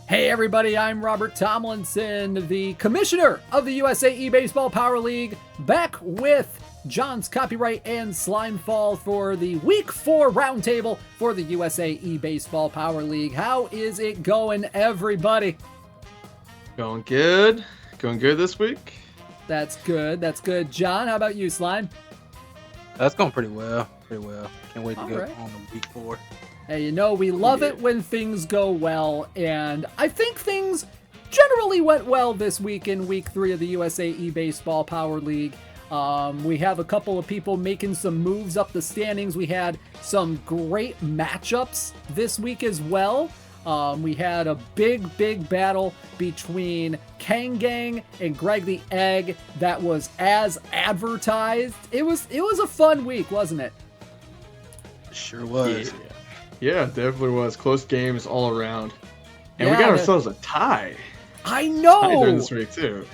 Hey everybody, I'm Robert Tomlinson, the commissioner of the USA eBaseball Power League, back with John's Copyright and Slimefall for the Week 4 Roundtable for the USA eBaseball Power League. How is it going, everybody? Going good. Going good this week. That's good. That's good. John, how about you, Slime? That's going pretty well. Can't wait to go right. on to Week 4. Hey, you know, we love it when things go well, and I think things generally went well this week in Week 3 of the USA eBaseball Power League. We have a couple of people making some moves up the standings. We had some great matchups this week as well. We had a big battle between Kang Gang and Greg the Egg that was as advertised. It was a fun week, wasn't it? Sure was. Yeah, it definitely was. Close games all around. And we got ourselves a tie. I know! Tie during this week, too.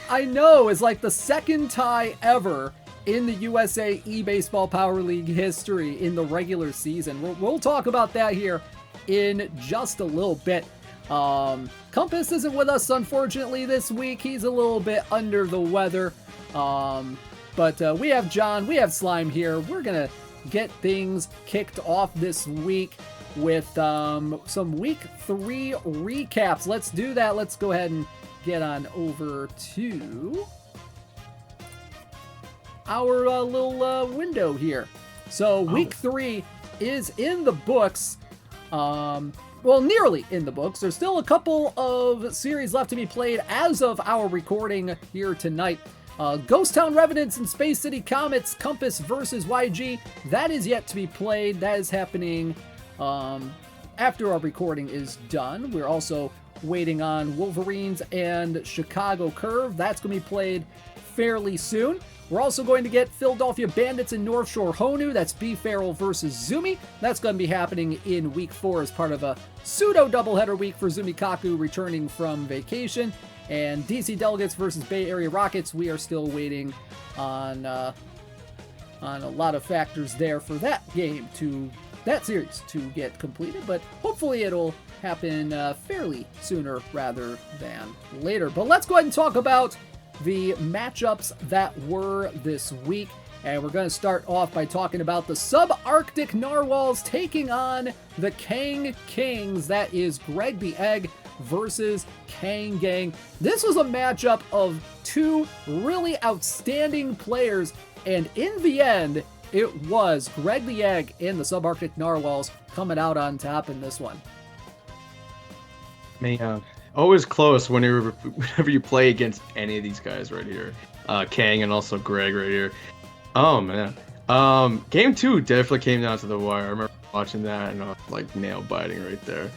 I know. It's like the second tie ever in the USA eBaseball Power League history in the regular season. We'll talk about that here in just a little bit. Compass isn't with us, unfortunately, this week. He's a little bit under the weather. But we have John, we have Slime here. We're going to get things kicked off this week with some Week 3 recaps. Let's do that. Let's go ahead and get on over to our little window here. So Week 3 is in the books. Well, nearly in the books. There's still a couple of series left to be played as of our recording here tonight. Ghost Town Revenants and Space City Comets, Compass versus YG. That is yet to be played. That is happening after our recording is done. We're also waiting on Wolverines and Chicago Curve. That's going to be played fairly soon. We're also going to get Philadelphia Bandits and North Shore Honu. That's B. Farrell versus Zumi. That's going to be happening in Week 4 as part of a pseudo doubleheader week for Zumikaku returning from vacation. And DC Delegates versus Bay Area Rockets, we are still waiting on a lot of factors there for that series to get completed. But hopefully it'll happen fairly sooner rather than later. But let's go ahead and talk about the matchups that were this week. And we're going to start off by talking about the Subarctic Narwhals taking on the Kang Kings. That is Greg the Egg versus Kang Gang. This was a matchup of two really outstanding players, and in the end, it was Greg the Egg and the Subarctic Narwhals coming out on top in this one. Man, always close whenever you play against any of these guys right here. Kang and also Greg right here. Oh, man. Game 2 definitely came down to the wire. I remember watching that and like nail biting right there.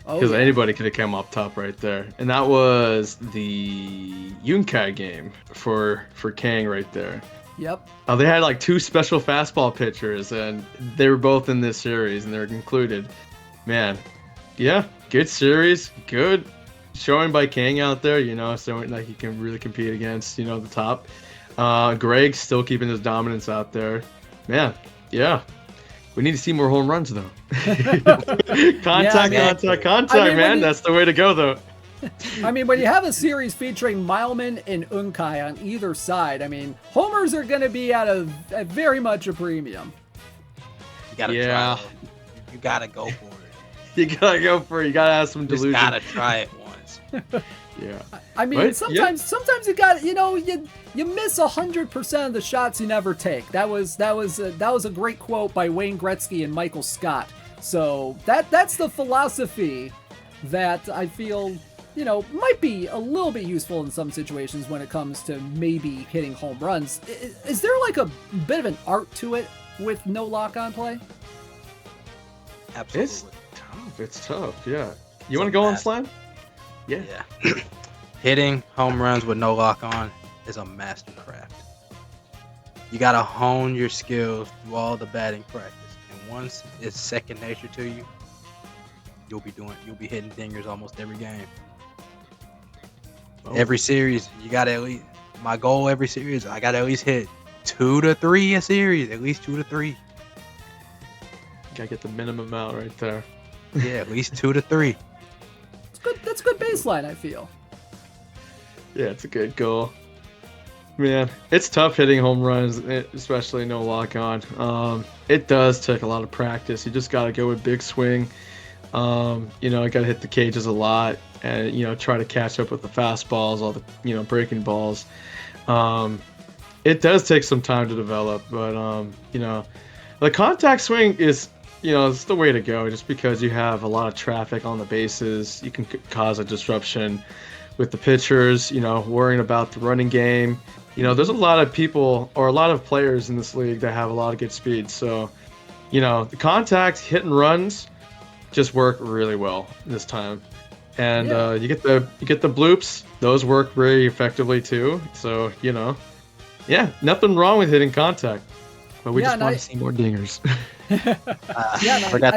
Because anybody could have come up top right there. And that was the Yunkai game for Kang right there. Yep. They had like two special fastball pitchers, and they were both in this series, and they're included. Man, yeah, good series. Good showing by Kang out there, showing like he can really compete against, the top. Greg still keeping his dominance out there. Man, yeah. We need to see more home runs, though. Contact, man. That's the way to go, though. I mean, when you have a series featuring Mileman and Unkai on either side, I mean, homers are going to be at very much a premium. You got to try it. You got to go for it. You got to go for it. You got to have some delusion. You got to try it once. Yeah. I mean, sometimes you got, you miss 100% of the shots you never take. That was a great quote by Wayne Gretzky and Michael Scott. So that's the philosophy that I feel, might be a little bit useful in some situations when it comes to maybe hitting home runs. Is there like a bit of an art to it with no lock-on play? Absolutely. It's tough, yeah. You want to go on, Slime? Yeah. Hitting home runs with no lock on is a mastercraft. You got to hone your skills through all the batting practice. And once it's second nature to you, you'll be hitting dingers almost every game. Every series, you got to at least, my goal every series, I got to at least hit 2 to 3 a series, at least 2 to 3. Gotta get the minimum out right there. Yeah, at least 2 to 3. That's good baseline, I feel. Yeah, it's a good goal. Man, it's tough hitting home runs, especially no lock on. It does take a lot of practice. You just got to go with big swing. You know, I got to hit the cages a lot and, you know, try to catch up with the fastballs, all the, you know, breaking balls. It does take some time to develop, but, you know, the contact swing is, you know, it's the way to go just because you have a lot of traffic on the bases. You can cause a disruption with the pitchers, you know, worrying about the running game. You know, there's a lot of people or a lot of players in this league that have a lot of good speed. So, you know, the contact, hit and runs just work really well this time. And you get the bloops. Those work very effectively too. So, you know, yeah, nothing wrong with hitting contact. But we just want to see more dingers. I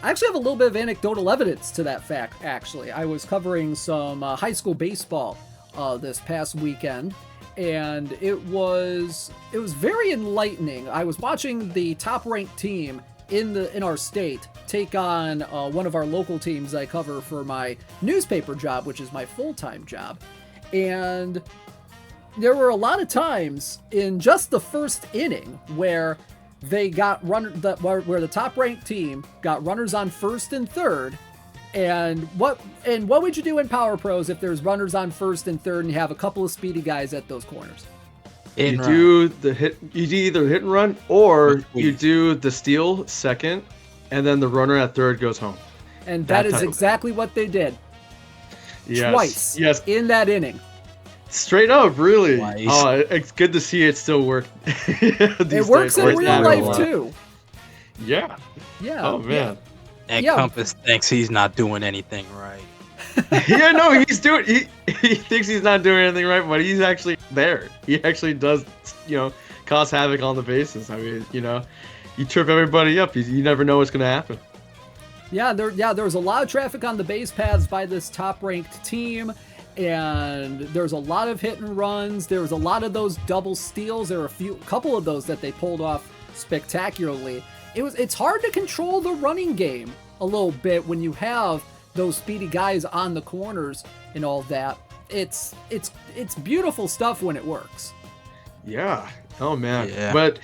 actually have a little bit of anecdotal evidence to that fact, actually. I was covering some high school baseball this past weekend, and it was very enlightening. I was watching the top-ranked team in our state take on one of our local teams I cover for my newspaper job, which is my full-time job. And there were a lot of times in just the first inning where they got where the top-ranked team got runners on first and third. And what would you do in Power Pros if there's runners on first and third and you have a couple of speedy guys at those corners? You do either hit and run or you do the steal second, and then the runner at third goes home. And that is exactly what they did. Yes. Twice. Yes. In that inning. Straight up, really. Twice. Oh, it's good to see it still work. It works in real life too. Yeah. Yeah. Oh man. And Compass thinks he's not doing anything right. Yeah, no, he's doing. He thinks he's not doing anything right, but he's actually there. He actually does, you know, cause havoc on the bases. I mean, you know, you trip everybody up. You never know what's gonna happen. Yeah, there was a lot of traffic on the base paths by this top-ranked team, and there's a lot of hit and runs. There was a lot of those double steals. There were a couple of those that they pulled off spectacularly. It's hard to control the running game a little bit when you have those speedy guys on the corners and all that. It's beautiful stuff when it works. Yeah. Oh man. Yeah. But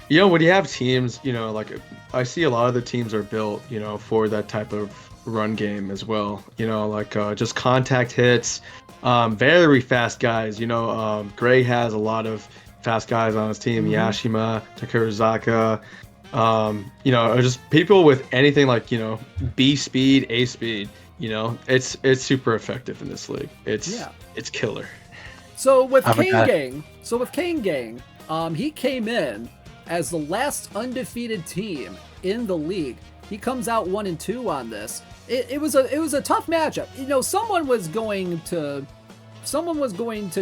you know, when you have teams, you know, like I see a lot of the teams are built, you know, for that type of run game as well. You know, like just contact hits, very fast guys. You know, Gray has a lot of fast guys on his team. Yashima, Takurazaka. You know, just people with anything like, you know, B speed, A speed, you know, it's super effective in this league. It's killer. So with Kane Gang, he came in as the last undefeated team in the league. He comes out 1-2 on this. It was a tough matchup. You know, someone was going to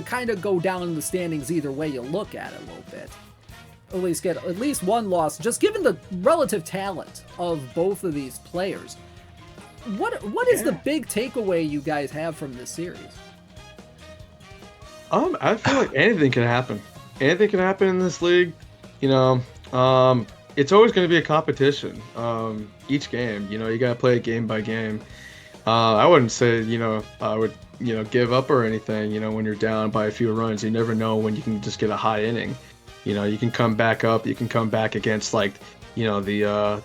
kind of go down in the standings either way you look at it a little bit. At least get at least one loss, just given the relative talent of both of these players. What is the big takeaway you guys have from this series? I feel like anything can happen. Anything can happen in this league. You know, it's always going to be a competition. Each game, you know, you got to play it game by game. I wouldn't say, you know, I would, you know, give up or anything. You know, when you're down by a few runs, you never know when you can just get a high inning. You know, you can come back up. You can come back against, like, you know, the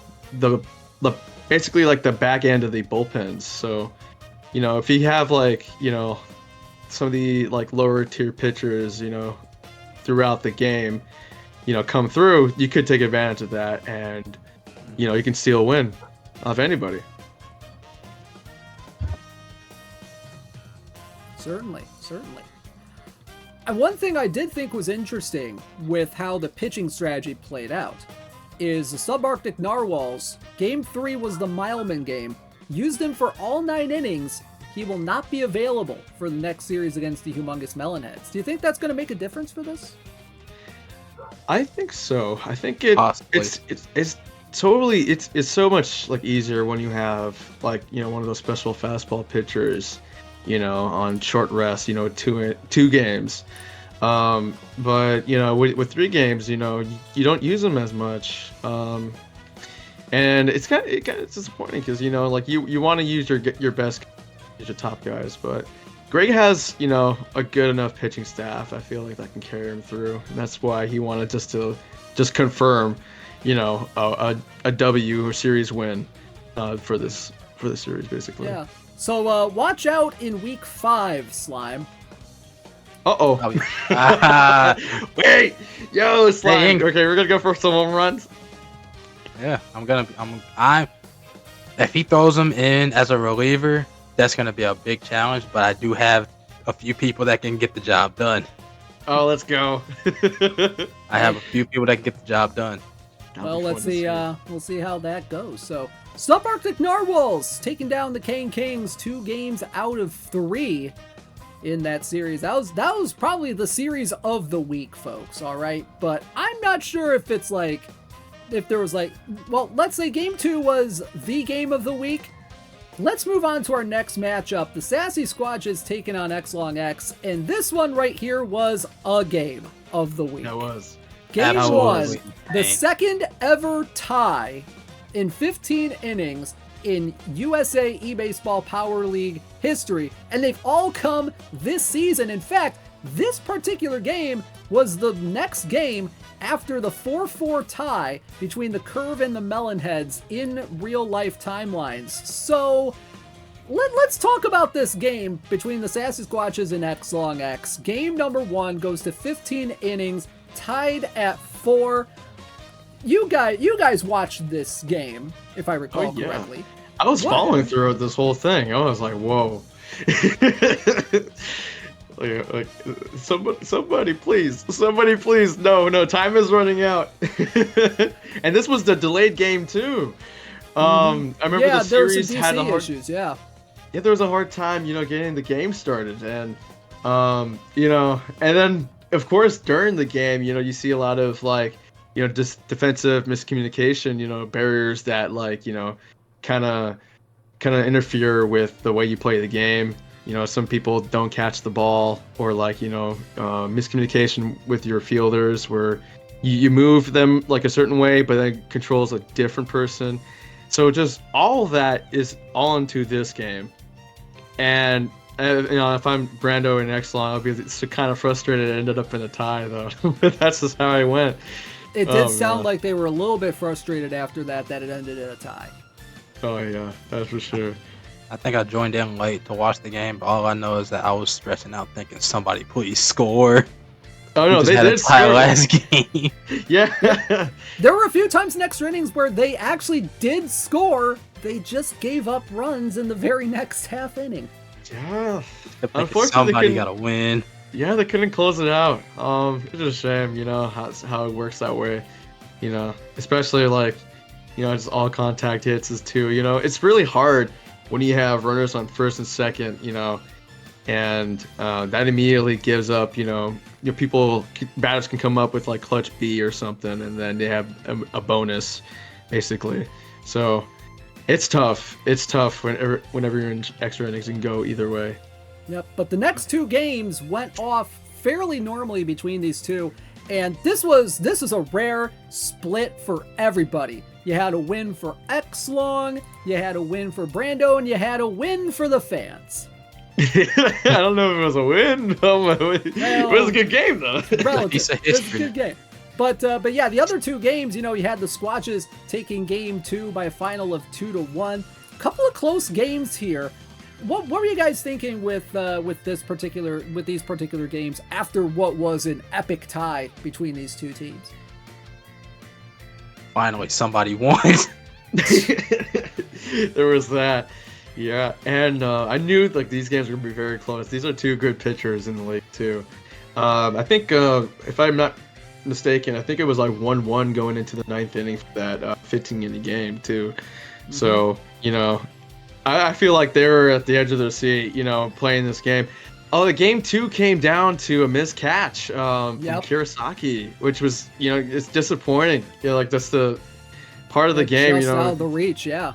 basically like the back end of the bullpens. So, you know, if you have, like, you know, some of the like lower tier pitchers, you know, throughout the game, you know, come through, you could take advantage of that, and, you know, you can steal a win off anybody. Certainly. And one thing I did think was interesting with how the pitching strategy played out is the subarctic narwhals. Game 3 was the Mileman game. Used him for all 9 innings. He will not be available for the next series against the humongous Melonheads. Do you think that's going to make a difference for this? I think so. I think it's totally it's so much like easier when you have, like, you know, one of those special fastball pitchers, you know, on short rest, you know, two games. But, you know, with 3 games, you know, you don't use them as much. And it's kind of disappointing because, you know, like you want to use your best, he's your top guys. But Greg has, a good enough pitching staff. I feel like that can carry him through, and that's why he wanted to confirm, a W or series win for this series, basically. Yeah. So watch out in week 5, Slime. Uh-oh. Wait! Yo, Slime. Hey, okay, we're gonna go for some home runs. Yeah, if he throws them in as a reliever, that's gonna be a big challenge. But I do have a few people that can get the job done. Oh, let's go. I have a few people that can get the job done. Well, let's see. We'll see how that goes. So, Subarctic Narwhals taking down the Kane Kings 2 games out of 3 in that series. That was probably the series of the week, folks. All right, but I'm not sure if it's if there was well, let's say game 2 was the game of the week. Let's move on to our next matchup. The Sassy Squatches taking on X-Long X, and this one right here was a game of the week. It was. Game Absolutely. 1, the second ever tie in 15 innings in USA eBaseball Power League history, and they've all come this season. In fact, this particular game was the next game after the 4-4 tie between the Curve and the Melonheads in real-life timelines. So, let's talk about this game between the Sassy Squatches and X-Long X. Game number 1 goes to 15 innings, tied at 4. You guys watched this game, if I recall correctly. I was following through this whole thing. I was like, whoa. like somebody please, no, time is running out. And this was the delayed game too. I remember the series had a hard issues. Yeah, there was a hard time, getting the game started, and and then of course during the game, you see a lot of just defensive miscommunication, barriers that kind of interfere with the way you play the game. Some people don't catch the ball, or miscommunication with your fielders where you move them a certain way, but then controls a different person. So just all of that is all into this game. And if I'm Brando and X-Long, I'll be kind of frustrated it ended up in a tie, though. But that's just how I went. It did sound like they were a little bit frustrated after that it ended in a tie. Oh yeah, that's for sure. I think I joined in late to watch the game, but all I know is that I was stressing out thinking, somebody please score. Oh no, they did tie last game. Yeah. There were a few times in extra innings where they actually did score. They just gave up runs in the very next half inning. Yeah. Unfortunately, somebody got to win. Yeah, they couldn't close it out. It's a shame, how it works that way. Especially just all contact hits is too. It's really hard when you have runners on first and second, and that immediately gives up, batters can come up with clutch B or something, and then they have a bonus, basically. So it's tough. It's tough whenever you're in extra innings and go either way. Yep, but the next 2 games went off fairly normally between these two, and this is a rare split for everybody. You had a win for X-Long, you had a win for Brando, and you had a win for the fans. I don't know if it was a win. It was a good game, though. Relative. It was a good game. But yeah, the other 2 games, you had the Squatches taking game 2 by a final of 2-1. Couple of close games here. What were you guys thinking with these particular games after what was an epic tie between these 2 teams? Finally, somebody won. There was that. Yeah, and I knew these games were gonna be very close. These are 2 good pitchers in the league too. I think if I'm not mistaken, I think it was 1-1 going into the 9th inning for that 15-inning game too. Mm-hmm. So I feel like they were at the edge of their seat, playing this game. Oh, the game 2 came down to a missed catch from Kurosaki, which was, it's disappointing. That's the part of the game, just out of the reach, yeah.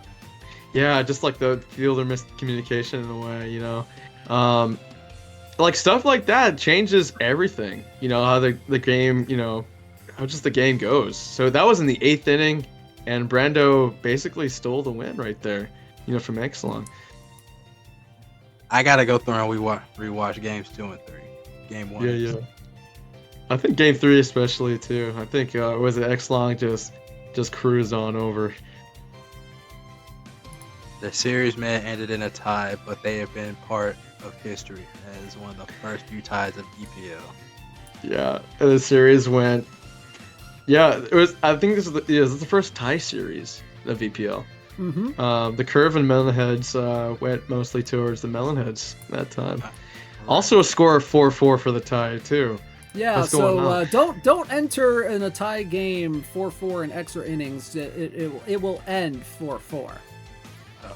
Yeah, just the fielder miscommunication in a way, stuff like that changes everything. How the game, how just the game goes. So that was in the 8th inning, and Brando basically stole the win right there, from X-Long. I gotta go through and rewatch games 2 and 3. Game 1. Yeah. I think game 3 especially too. I think was it X-Long just cruised on over. The series, man, ended in a tie, but they have been part of history as one of the first few ties of EPL. Yeah, the series went. Yeah, it was. I think this is the first tie series of EPL. Mm-hmm. The Curve and Melonheads went mostly towards the Melonheads that time. Also, a score of 4-4 for the tie too. Yeah, so don't enter in a tie game 4-4 in extra innings. It will end 4-4.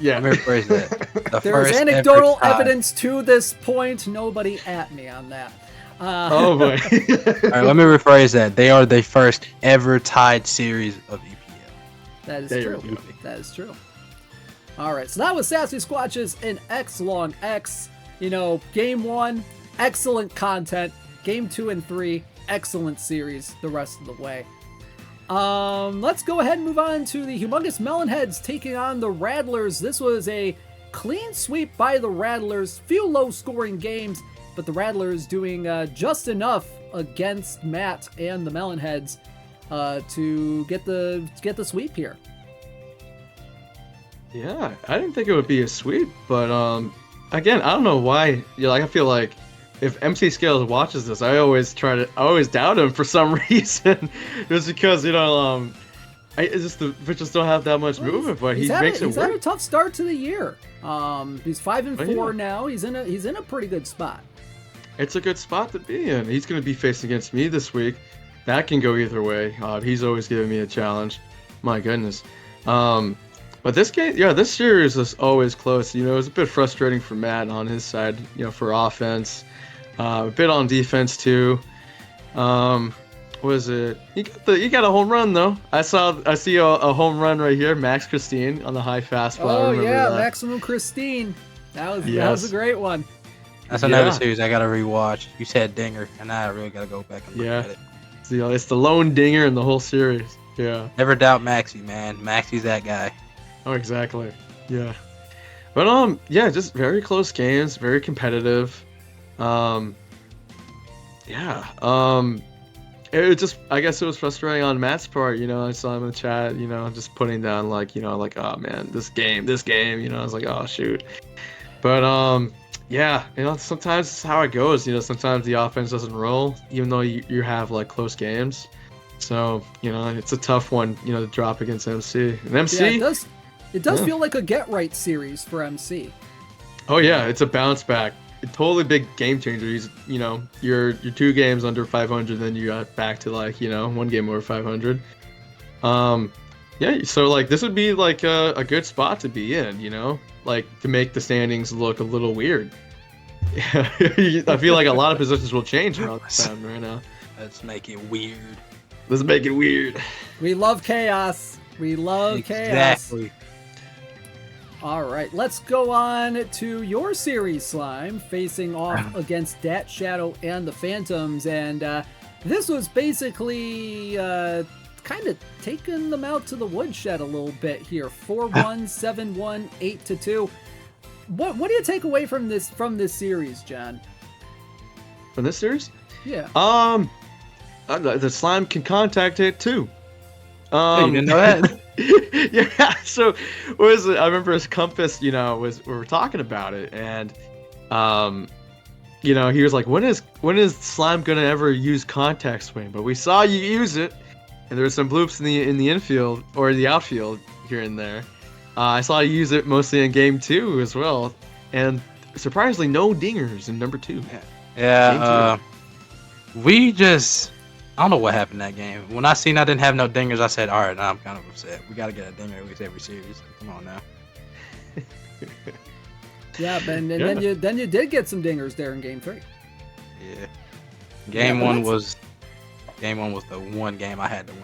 Yeah, let me rephrase that. There's anecdotal evidence to this point. Nobody at me on that. Oh boy. All right, let me rephrase that. They are the first ever tied series of EPL. That is true. That is true. All right, so that was Sassy Squatches in X-Long X. You know, game 1, excellent content. Game 2 and 3, excellent series the rest of the way. Let's go ahead and move on to the Humongous Melonheads taking on the Rattlers. This was a clean sweep by the Rattlers. Few low-scoring games, but the Rattlers doing just enough against Matt and the Melonheads to get the sweep here. Yeah, I didn't think it would be a sweep, but again, I don't know why. I feel like if MC Scales watches this, I always doubt him for some reason. Just because it's just the pitchers don't have that much movement, but he makes it work. He's had a tough start to the year. He's 5-4 now. He's in a pretty good spot. It's a good spot to be in. He's going to be facing against me this week. That can go either way. He's always giving me a challenge. My goodness. But this game, this series is always close. It was a bit frustrating for Matt on his side, for offense. A bit on defense too. Was it? You got a home run though. I see a home run right here. Max Christine on the high fastball. Oh yeah, Maximum Christine. That was a great one. That's another series I gotta rewatch. You said dinger, and I really gotta go back and look at it. It's the lone dinger in the whole series. Yeah. Never doubt Maxie, man. Maxie's that guy. Oh, exactly. Yeah. But just very close games, very competitive. I guess it was frustrating on Matt's part. I saw him in the chat, just putting down oh man, this game. I was like, oh shoot. But sometimes it's how it goes. Sometimes the offense doesn't roll, even though you have close games. So it's a tough one, to drop against MC. And MC. Yeah, it does feel like a get right series for MC. Oh yeah, it's a bounce back. A totally big game changer. You're 2 games under 500, then you got back to 1 game over 500. So this would be a good spot to be in, to make the standings look a little weird. I feel like a lot of positions will change around this time right now. Let's make it weird. We love chaos. Chaos. Exactly. All right, let's go on to your series, Slime, facing off against Dat Shadow and the Phantoms. And this was basically kind of taking them out to the woodshed a little bit here. 4-1, 7-1, 8-2. What do you take away from this series, John? From this series? Yeah. The Slime can contact it too. You didn't know that? Yeah, so what was it? I remember his Compass, we were talking about it, and he was like, when is Slime gonna ever use contact swing? But we saw you use it, and there were some bloops in the infield or the outfield here and there. I saw you use it mostly in game 2 as well, and surprisingly no dingers in number 2. Yeah, I don't know what happened that game. When I seen I didn't have no dingers, I said, all right, now I'm kind of upset. We got to get a dinger at least every series. Come on now. Yeah, then you did get some dingers there in game 3. Yeah. Game one was the one game I had to win.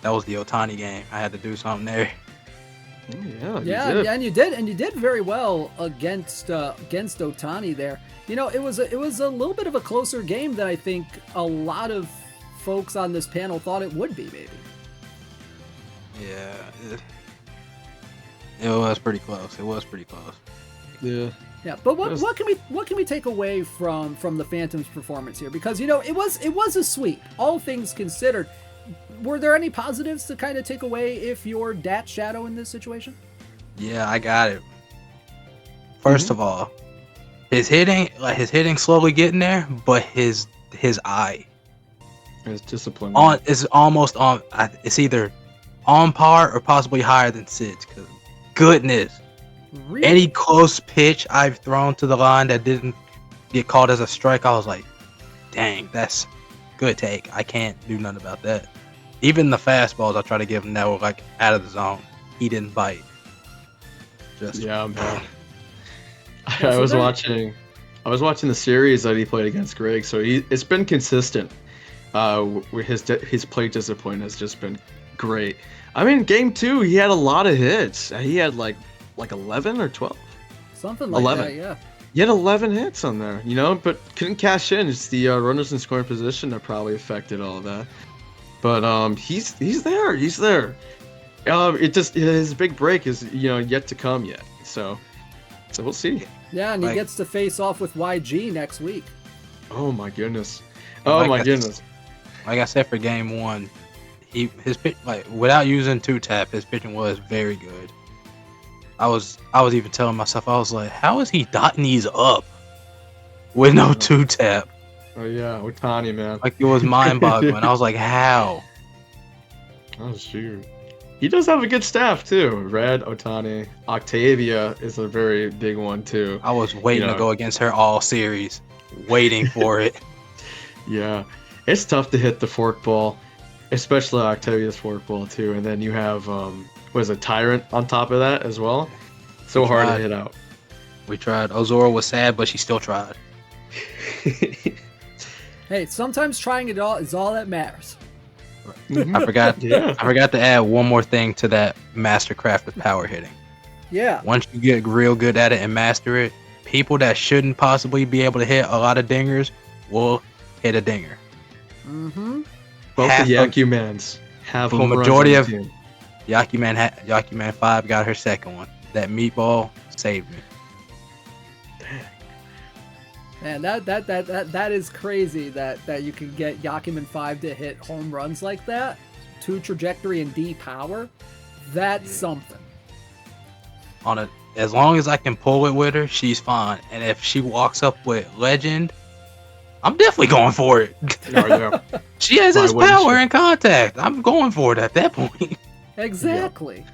That was the Otani game. I had to do something there. Yeah, and you did very well against Otani there. It was a little bit of a closer game than I think a lot of folks on this panel thought it would be, maybe. Yeah. It was pretty close. Yeah. Yeah, but what can we take away from the Phantoms' performance here? Because it was a sweep, all things considered. Were there any positives to kind of take away if you're Dat Shadow in this situation? Yeah, I got it. First of all, his hitting slowly getting there, but his eye It's discipline. is almost on. It's either on par or possibly higher than Sid's. Cause goodness, Really? any close pitch I've thrown to the line that didn't get called as a strike, I was like, dang, that's good take. I can't do nothing about that. Even the fastballs I try to give him that were like out of the zone, he didn't bite. Yeah, man. Yeah, I was watching the series that he played against Greg, so it's been consistent. His plate discipline has just been great. I mean, game 2, he had a lot of hits. He had like 11 or 12. Something like 11. that, yeah. He had 11 hits on there, but couldn't cash in. It's the runners in scoring position that probably affected all of that. But he's there. He's there. His big break is yet to come yet. So we'll see. Yeah, and he gets to face off with YG next week. Oh my goodness. My goodness. Like I said for game 1, his pitch, without using 2-tap, his pitching was very good. I was even telling myself, I was like, how is he dotting these up with no 2-tap? Oh yeah, Otani, man. Like, it was mind-boggling. I was like, how? Oh shoot. He does have a good staff too. Red, Otani, Octavia is a very big one too. I was waiting to go against her all series, waiting for it. Yeah, it's tough to hit the forkball, especially Octavia's forkball too. And then you have Tyrant on top of that as well. So hard to hit out. We tried. Ozora was sad, but she still tried. Hey, sometimes trying it all is all that matters. I forgot. Yeah. I forgot to add one more thing to that mastercraft of power hitting. Yeah. Once you get real good at it and master it, people that shouldn't possibly be able to hit a lot of dingers will hit a dinger. Mm-hmm. Both the Yakimans have the home runs majority on of the team. Yakiman 5 got her second one. That meatball saved me. Man, that is crazy that you can get Yakiman 5 to hit home runs like that. 2 trajectory and D power. That's something. As long as I can pull it with her, she's fine. And if she walks up with legend, I'm definitely going for it. Oh, yeah. She has this power and contact. I'm going for it at that point. Exactly. Yep.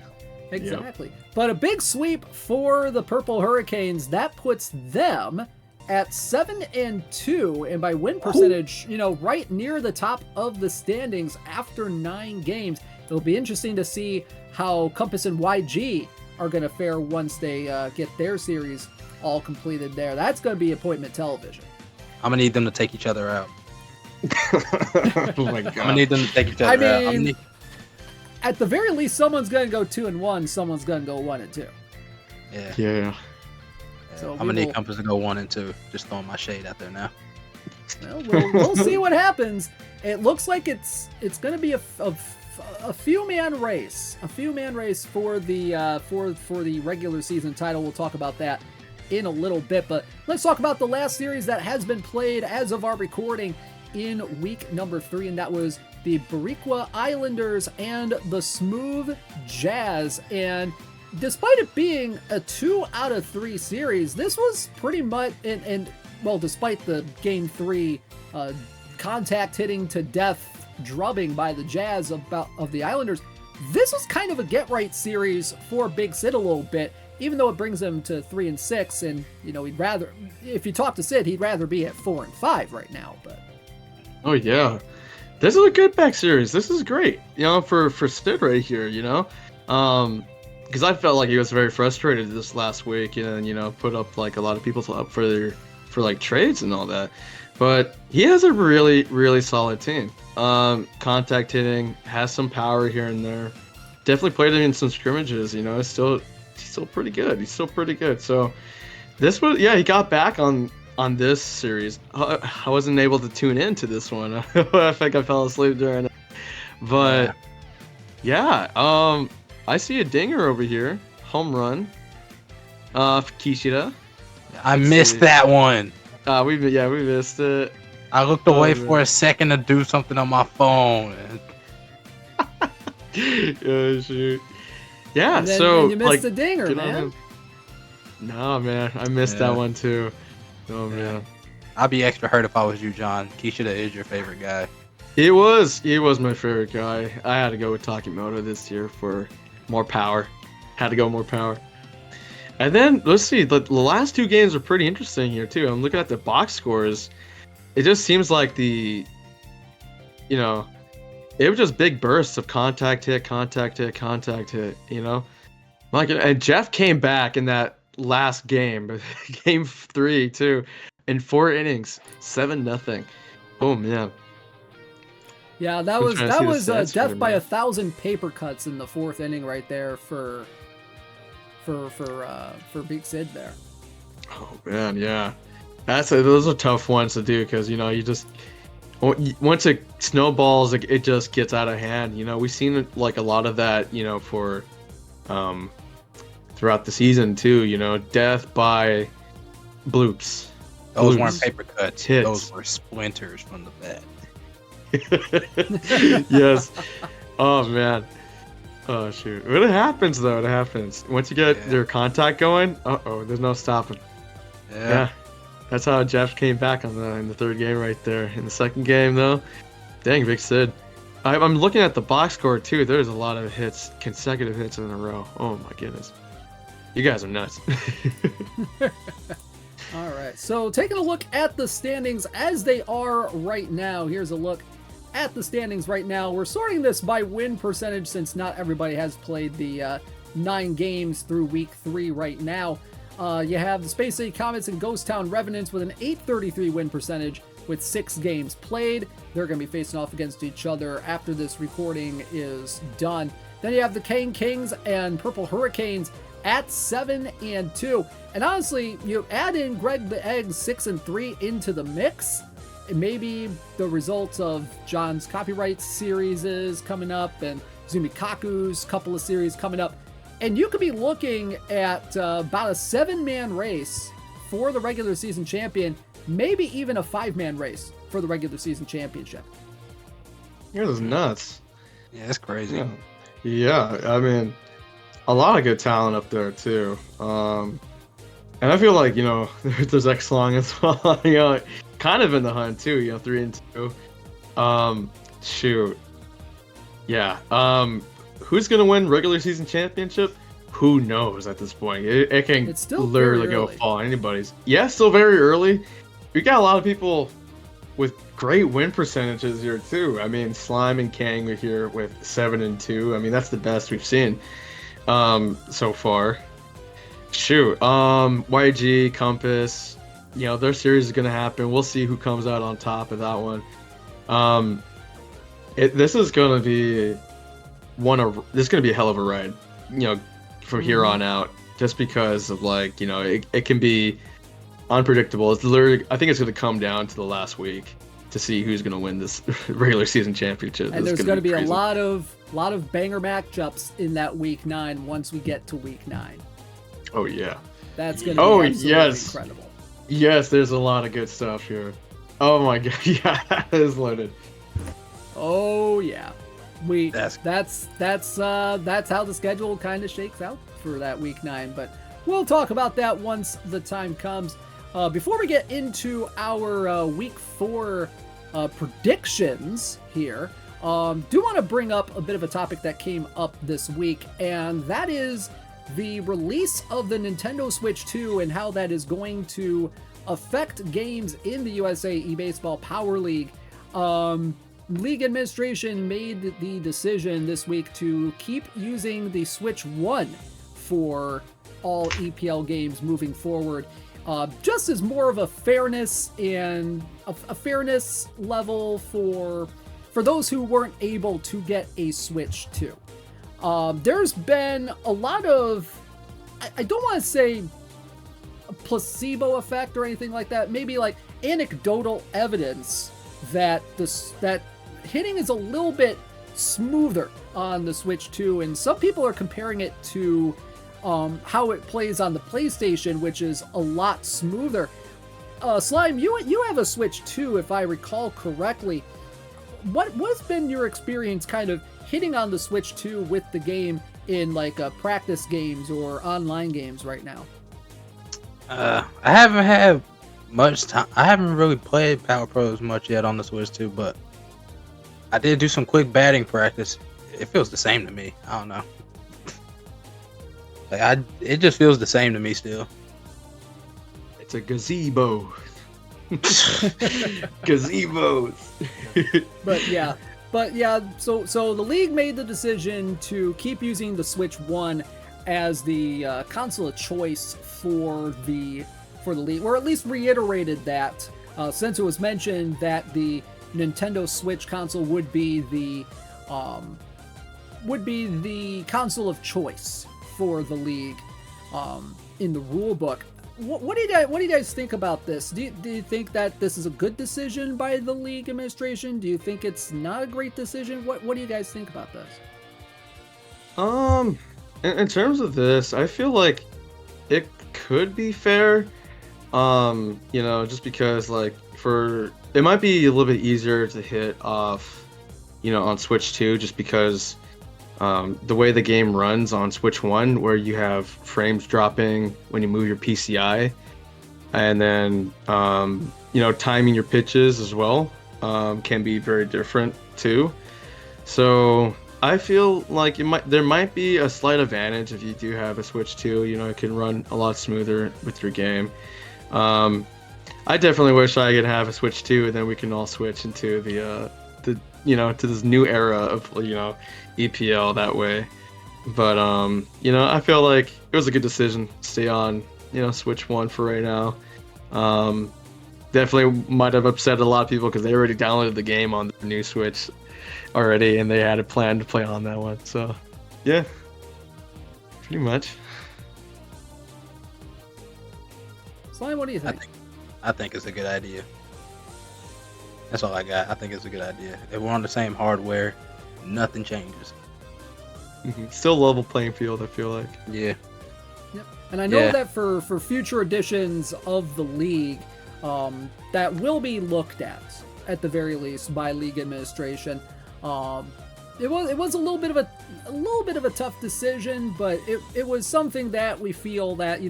Exactly. Yep. But a big sweep for the Purple Hurricanes. That puts them at 7-2, and by win percentage, right near the top of the standings after 9 games. It'll be interesting to see how Compass and YG are going to fare once they get their series all completed there. That's going to be appointment television. I'm going to need them to take each other out. Oh my God. I'm going to need them to take each other out. At the very least, someone's going to go 2-1, someone's going to go 1-2. Yeah. So I'm going to need Compass to go 1-2. Just throwing my shade out there now. Well, we'll see what happens. It looks like it's going to be a few-man race. A few-man race for the regular season title. We'll talk about that in a little bit, but let's talk about the last series that has been played as of our recording in week number 3, and that was the Boricua Islanders and the Smooth Jazz. And despite it being a 2 out of 3 series, this was pretty much, well, despite the game 3 contact hitting to death drubbing by the Jazz of the Islanders, this was kind of a get-right series for Big Sid a little bit, even though it brings him to 3-6, and he'd rather, if you talk to Sid, he'd rather be at 4-5 right now. But oh yeah, this is a good back series. This is great, for Sid right here, because I felt like he was very frustrated this last week, and put up like a lot of people up for like trades and all that. But he has a really, really solid team. Contact hitting, has some power here and there. Definitely played him in some scrimmages. He's still pretty good. He's still pretty good. So this was, he got back on this series. I wasn't able to tune into this one. I think I fell asleep during it. But I see a dinger over here. home run for Kishida. I missed that one. We missed it. I looked away for a second to do something on my phone. Oh, shoot. Yeah, and then, so and you missed the dinger, man. No, man, I missed that one too. Oh man, I'd be extra hurt if I was you, John. Kishida is your favorite guy. He was my favorite guy. I had to go with Takimoto this year for more power. Had to go more power. And then let's see, the last two games are pretty interesting here too. I'm looking at the box scores. It just seems like it was just big bursts of contact hit. Like, and Jeff came back in that last game, game 3 too, in 4 innings, 7-0. Oh man. Yeah, that was death by 1,000 paper cuts in the 4th inning right there for Big Sid there. Oh man, yeah, those are tough ones to do because you just once it snowballs, it just gets out of hand. We've seen like a lot of that, for throughout the season too. Death by bloops. Those weren't paper cuts. Hits. Those were splinters from the bat. Yes. Oh man. Oh shoot. But it happens though. It happens. Once you get your contact going, there's no stopping. Yeah. That's how Jeff came back in the 3rd game right there. In the 2nd game though, dang, Big Sid. I'm looking at the box score too. There's a lot of hits, consecutive hits in a row. Oh my goodness. You guys are nuts. All right. So taking a look at the standings as they are right now. Here's a look at the standings right now. We're sorting this by win percentage since not everybody has played the 9 games through week 3 right now. You have the Space City Comets and Ghost Town Revenants with an .833 win percentage with 6 games played. They're going to be facing off against each other after this recording is done. Then you have the Kane Kings and Purple Hurricanes at 7-2. And honestly, you add in Greg the Egg 6-3 into the mix. Maybe the results of John's Copyright series is coming up and Zumikaku's couple of series coming up. And you could be looking at about a 7-man race for the regular season champion, maybe even a 5-man race for the regular season championship. You're just nuts. Yeah, that's crazy. Yeah, I mean, a lot of good talent up there too. And I feel like, there's X-Long as well, kind of in the hunt too, 3-2. Shoot. Yeah. Who's going to win regular season championship? Who knows at this point? It can literally go fall anybody's. Yeah, still very early. We got a lot of people with great win percentages here too. I mean, Slime and Kang are here with 7-2. I mean, that's the best we've seen so far. Shoot. YG, Compass, their series is going to happen. We'll see who comes out on top of that one. This is going to be a hell of a ride, from here on out, just because of it can be unpredictable. It's literally, I think it's going to come down to the last week to see who's going to win this regular season championship. And there's going to be a lot of banger matchups in that week 9 once we get to week 9. Oh yeah. That's going to be absolutely incredible. Yes, there's a lot of good stuff here. Oh my god, yeah, that is loaded. Oh yeah. That's how the schedule kind of shakes out for that week 9, but we'll talk about that once the time comes. Before we get into our week 4 predictions here, do want to bring up a bit of a topic that came up this week, and that is the release of the Nintendo Switch 2 and how that is going to affect games in the USA eBaseball Power League. League administration made the decision this week to keep using the Switch 1 for all EPL games moving forward, just as more of a fairness and a fairness level for those who weren't able to get a Switch 2. There's been a lot of, I don't want to say a placebo effect or anything like that, maybe like anecdotal evidence that hitting is a little bit smoother on the Switch 2, and some people are comparing it to how it plays on the PlayStation, which is a lot smoother. Slime, you have a Switch too, if I recall correctly. What's been your experience kind of hitting on the Switch 2 with the game in like practice games or online games right now? I haven't had much time. I haven't really played Power Pros much yet on the Switch 2, but I did do some quick batting practice. It feels the same to me. I don't know. It just feels the same to me still. It's a gazebo. Gazebos. But yeah, so the league made the decision to keep using the Switch 1 as the console of choice for the league, or at least reiterated that since it was mentioned that the Nintendo Switch console would be the console of choice for the league in the rule book. What do you guys think about this? Do you think that this is a good decision by the league administration? Do you think it's not a great decision? What do you guys think about this? In terms of this, I feel like it could be fair. Just because it might be a little bit easier to hit off, on Switch 2, just because the way the game runs on Switch 1, where you have frames dropping when you move your PCI, and then timing your pitches as well can be very different too. So I feel like there might be a slight advantage if you do have a Switch 2. It can run a lot smoother with your game. I definitely wish I could have a Switch 2, and then we can all switch into to this new era of EPL that way. But I feel like it was a good decision to stay on Switch 1 for right now. Definitely might have upset a lot of people because they already downloaded the game on the new Switch already, and they had a plan to play on that one. So yeah, pretty much. Slime, what do you think? I think it's a good idea. That's all I got. I think it's a good idea. If we're on the same hardware, nothing changes. Mm-hmm. Still level playing field, I feel like. Yeah. Yep. And I know that for future editions of the league, that will be looked at the very least, by league administration. It was a little bit of a tough decision, but it was something that we feel that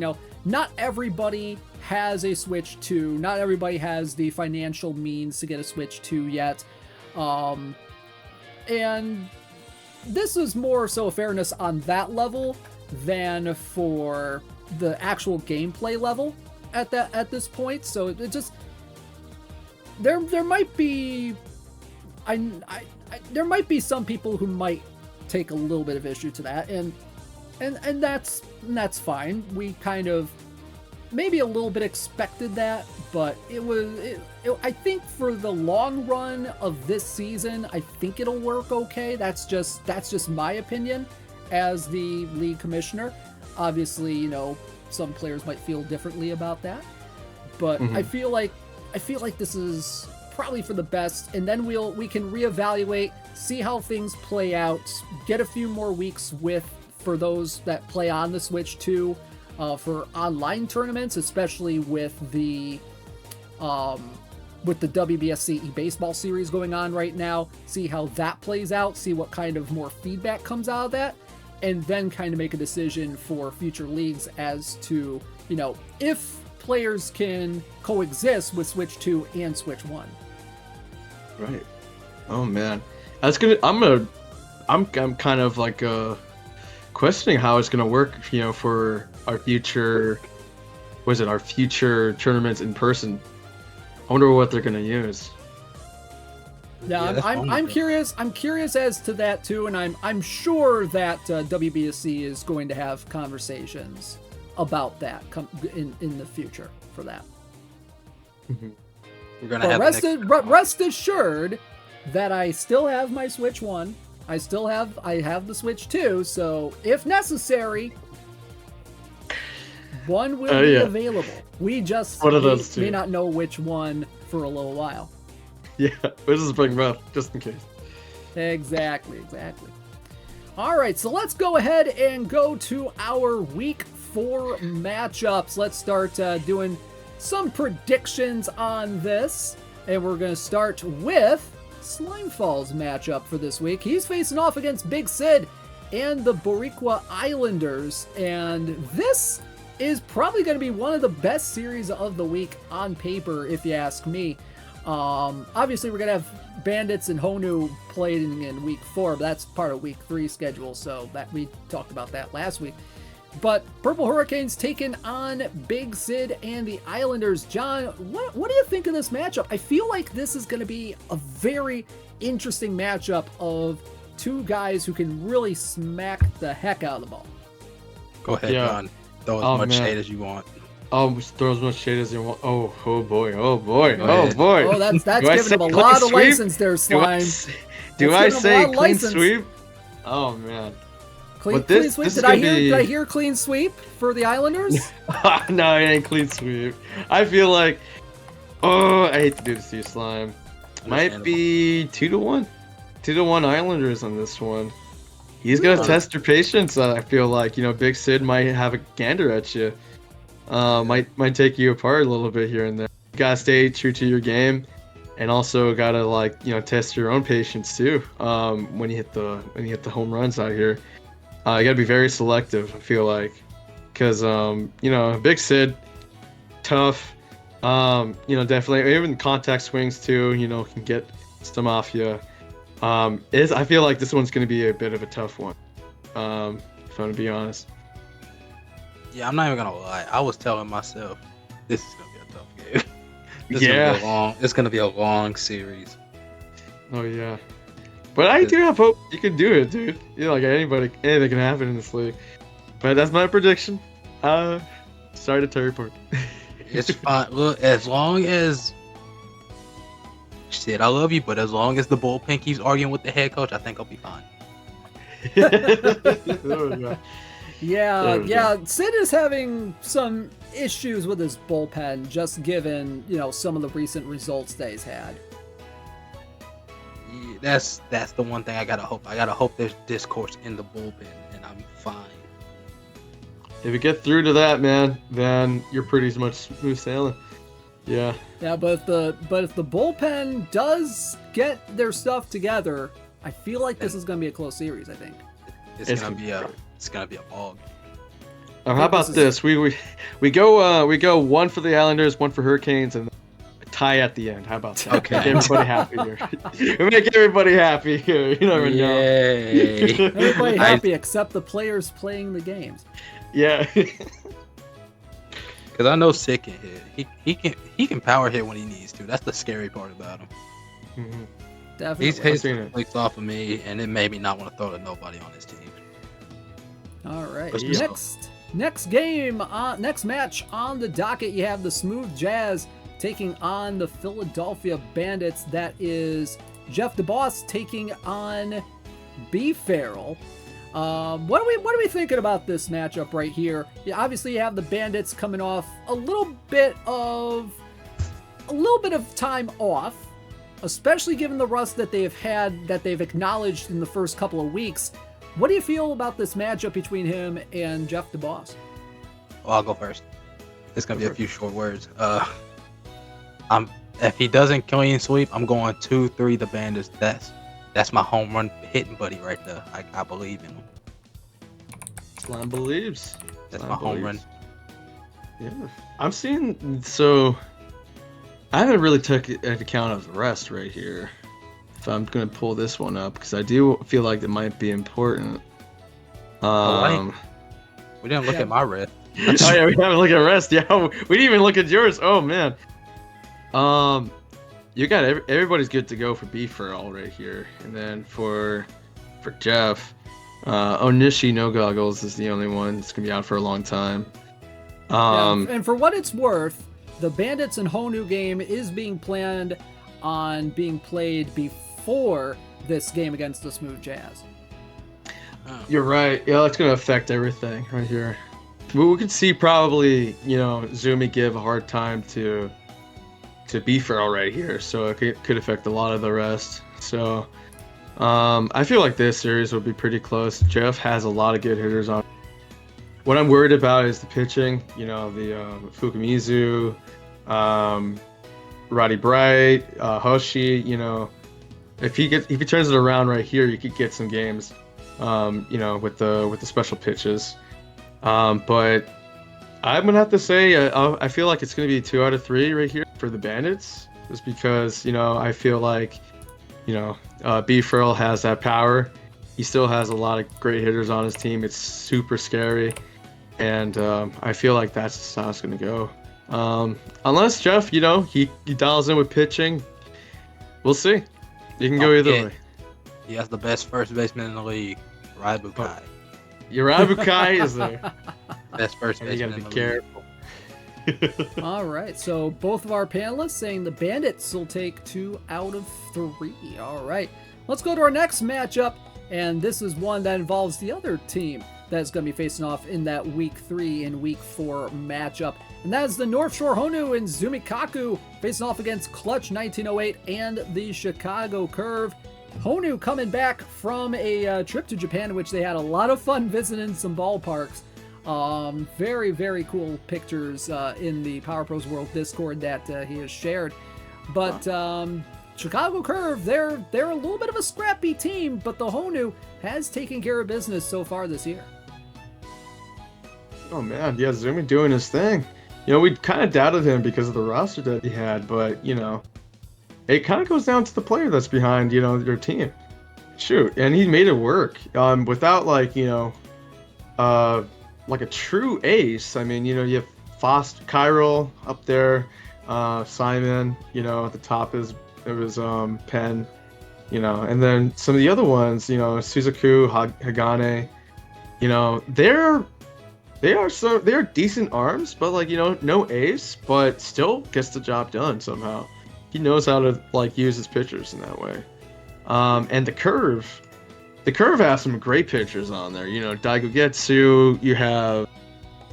not everybody has a Switch 2. Not everybody has the financial means to get a Switch 2 yet. And this is more so a fairness on that level than for the actual gameplay level at this point. So it just there might be there might be some people who might take a little bit of issue to that, and that's fine. We kind of maybe a little bit expected that, but I think for the long run of this season, I think it'll work okay. That's just my opinion as the league commissioner. Obviously, some players might feel differently about that, but I feel like this is probably for the best, and then we can reevaluate, see how things play out, get a few more weeks for those that play on the Switch 2 for online tournaments, especially with the WBSC eBaseball series going on right now. See how that plays out, see what kind of more feedback comes out of that, and then kind of make a decision for future leagues as to if players can coexist with Switch 2 and Switch 1. Right. Oh man, I'm kind of like questioning how it's gonna work, for our future. Our future tournaments in person? I wonder what they're gonna use. Yeah, I'm curious. I'm curious as to that too, and I'm sure that WBSC is going to have conversations about that in the future for that. Mm-hmm. We're gonna have rest assured that I still have my Switch 1. I have the Switch 2, so if necessary, one will be available. We just may not know which one for a little while. Yeah, we'll just bring them up just in case. Exactly. All right, so let's go ahead and go to our Week 4 matchups. Let's start doing some predictions on this. And we're going to start with Slimefall's matchup for this week. He's facing off against Big Sid and the Boricua Islanders. And this is probably going to be one of the best series of the week on paper, if you ask me. Obviously, we're going to have Bandits and Honu played in Week 4, but that's part of Week 3 schedule, so that we talked about that last week. But Purple Hurricanes taking on Big Sid and the Islanders. John, what do you think of this matchup? I feel like this is going to be a very interesting matchup of two guys who can really smack the heck out of the ball. Go ahead, John. Throw as much shade as you want. Throw as much shade as you want. Oh boy. Oh, that's giving him a lot of license there, Slime. Do I say clean sweep? Oh, man. Clean sweep? Did I hear clean sweep for the Islanders? No, it ain't clean sweep. I feel like, I hate to do this to you, Slime. Might be 2-1. 2-1 Islanders on this one. He's going to test your patience. I feel like, Big Sid might have a gander at you. Might take you apart a little bit here and there. You gotta stay true to your game, and also gotta test your own patience too. When you hit the home runs out here, you gotta be very selective. I feel like, because Big Sid, tough. Definitely even contact swings too. Can get some off you. I feel like this one's gonna be a bit of a tough one. If I'm gonna be honest. Yeah, I'm not even gonna lie. I was telling myself, this is gonna be a tough game. It's gonna be a long series. Oh yeah, but I do have hope you can do it, dude. Anything can happen in this league. But that's my prediction. Sorry to tear apart. It's fine. Look, as long as I love you, but as long as the bullpen keeps arguing with the head coach, I think I'll be fine. Oh, Yeah. Sid is having some issues with his bullpen, just given some of the recent results that he's had. Yeah, that's the one thing I gotta hope. I gotta hope there's discourse in the bullpen, and I'm fine. If you get through to that, man, then you're pretty much smooth sailing. Yeah. Yeah, but if the bullpen does get their stuff together, I feel like this is gonna be a close series. I think it's gonna be a ball. Oh, how about this? We go one for the Islanders, one for Hurricanes, and a tie at the end. How about that? Okay. Make everybody happy here. We make everybody happy here. You never know. Everybody happy except the players playing the games. Yeah. Because I know Sid can hit. He can power hit when he needs to. That's the scary part about him. Mm-hmm. Definitely. He's hitting flicks off of me, and it made me not want to throw to nobody on his team. All right. Next match on the docket, you have the Smooth Jazz taking on the Philadelphia Bandits. That is Jeff DeBoss taking on B. Farrell. What are we thinking about this matchup right here? Yeah, obviously you have the Bandits coming off a little bit of time off, especially given the rust that they've acknowledged in the first couple of weeks. What do you feel about this matchup between him and Jeff DeBoss? Well, I'll go first. It's gonna be a few short words. If he doesn't clean sweep, I'm going 2-3 the Bandits. That's my home run hitting buddy right there. I believe in him. Slime believes. That's my home run. Yeah, I'm seeing. So I haven't really took into account of the rest right here. If I'm gonna pull this one up, because I do feel like it might be important. We didn't look at my rest. Oh yeah, we haven't looked at rest. Yeah, we didn't even look at yours. Oh man. You got everybody's good to go for B for all right here, and then for Jeff, Onishi no goggles is the only one that's gonna be out for a long time. And for what it's worth, the Bandits and Honu game is being planned on being played before this game against the Smooth Jazz. You're right. Yeah, that's gonna affect everything right here. We could see probably Zumi give a hard time to B Farrell right here, so it could affect a lot of the rest. So I feel like this series will be pretty close. Jeff has a lot of good hitters on. What I'm worried about is the pitching. You know, the Fukamizu, Roddy Bright, Hoshi. You know, if he turns it around right here, you could get some games. You know, with the special pitches. But I'm gonna have to say I feel like it's gonna be 2 out of 3 right here for the Bandits, just because, you know, I feel like, you know, B. Frill has that power. He still has a lot of great hitters on his team. It's super scary, and I feel like that's just how it's gonna go. Unless Jeff, you know, he dials in with pitching. We'll see. You can go either way. He has the best first baseman in the league, Raibukai. Urabukai is there. Best first You baseman gotta in be the league. careful. All right, so both of our panelists saying the Bandits will take 2 out of 3. All right, let's go to our next matchup, and this is one that involves the other team that's going to be facing off in that Week 3 and Week 4 matchup, and that is the North Shore Honu and Zumikaku facing off against Clutch 1908 and the Chicago Curve. Honu coming back from a trip to Japan in which they had a lot of fun visiting some ballparks. Very, very cool pictures in the Power Pros World Discord that he has shared. But Chicago Curve, they're a little bit of a scrappy team, but the Honu has taken care of business so far this year. Oh man, yeah, Zumi doing his thing. You know, we kind of doubted him because of the roster that he had, but you know, it kind of goes down to the player that's behind, you know, your team. Shoot, and he made it work. Without like, you know, like a true ace. I mean, you know, you have Foster, Kyril up there, Simon, you know, at the top is Penn, you know, and then some of the other ones, you know, Suzaku, Hagane, you know, they are decent arms, but like, you know, no ace, but still gets the job done somehow. He knows how to like use his pitchers in that way. And the curve has some great pitchers on there. You know, Daigogetsu. You have,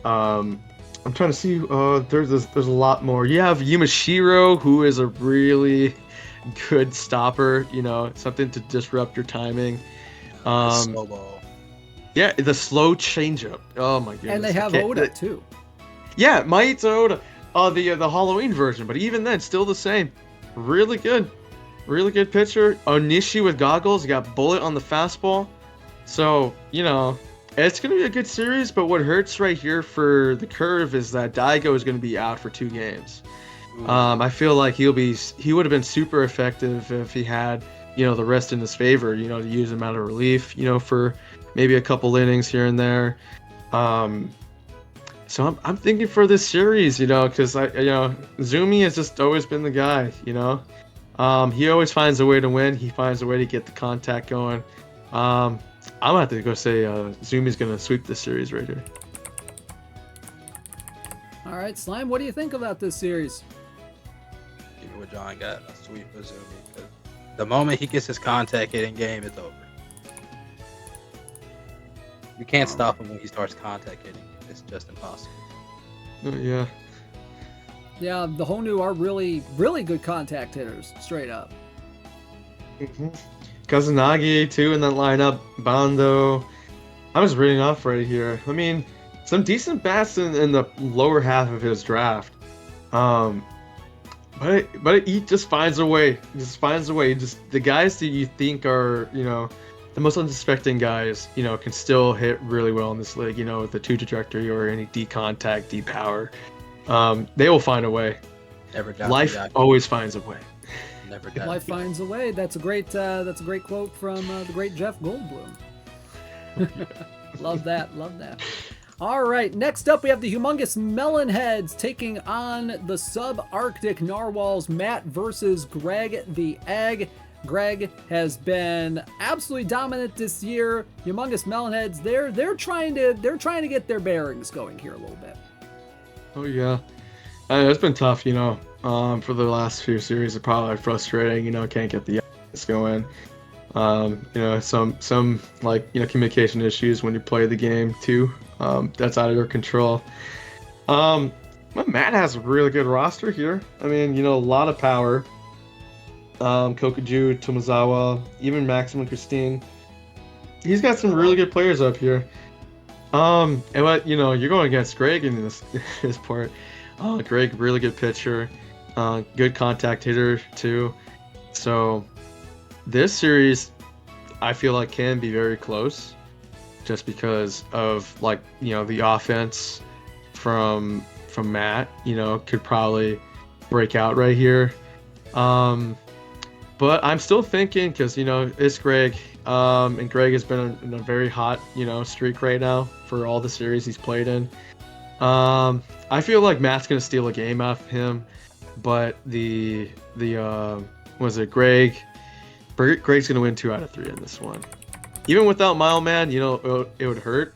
I'm trying to see. There's a lot more. You have Yumashiro, who is a really good stopper. You know, something to disrupt your timing. Slow ball. Yeah, the slow changeup. Oh my goodness. And they have Oda too. Yeah, Maito Oda. The Halloween version, but even then, still the same. Really good pitcher. Onishi with goggles. You got Bullet on the fastball. So, you know, it's going to be a good series, but what hurts right here for the Curve is that Daigo is going to be out for 2 games. I feel like he would have been super effective if he had, you know, the rest in his favor, you know, to use him out of relief, you know, for maybe a couple innings here and there. So I'm thinking for this series, you know, because Zumi has just always been the guy, you know. He always finds a way to win. He finds a way to get the contact going. I'm gonna have to go say Zumi's gonna sweep this series right here. All right, Slime, what do you think about this series? Give me what John got. A sweep for Zumi. 'Cause the moment he gets his contact hitting game, it's over. You can't stop him when he starts contact hitting. It's just impossible. Yeah. Yeah, the Honu are really, really good contact hitters, straight up. Kazunagi too in that lineup. Bando. I was reading off right here. I mean, some decent bats in the lower half of his draft. But he just finds a way. The guys that you think are, you know, the most unsuspecting guys, you know, can still hit really well in this league, you know, with the 2 trajectory or any D contact, D power. They will find a way. Never doubt. Life always finds a way. Never doubt. Life finds a way. That's a great quote from the great Jeff Goldblum. Love that. All right, next up we have the humongous Melonheads taking on the subarctic Narwhals, Matt versus Greg the Egg. Greg has been absolutely dominant this year. Humongous Melonheads, they're trying to get their bearings going here a little bit. Oh yeah, it's been tough, you know. For the last few series, it's probably frustrating. You know, can't get the offense going. You know, some like, you know, communication issues when you play the game too. That's out of your control. But Matt has a really good roster here. I mean, you know, a lot of power. Kokuju, Tomozawa, even Maximum Christine. He's got some really good players up here. And what you're going against Greg in this part. Greg, really good pitcher, good contact hitter too. So this series, I feel like can be very close, just because of the offense from Matt. Could probably break out right here. But I'm still thinking, because it's Greg, and Greg has been in a very hot streak right now for all the series he's played in. I feel like Matt's gonna steal a game off him, but Greg's gonna win 2 out of 3 in this one. Even without Mile Man, it would hurt,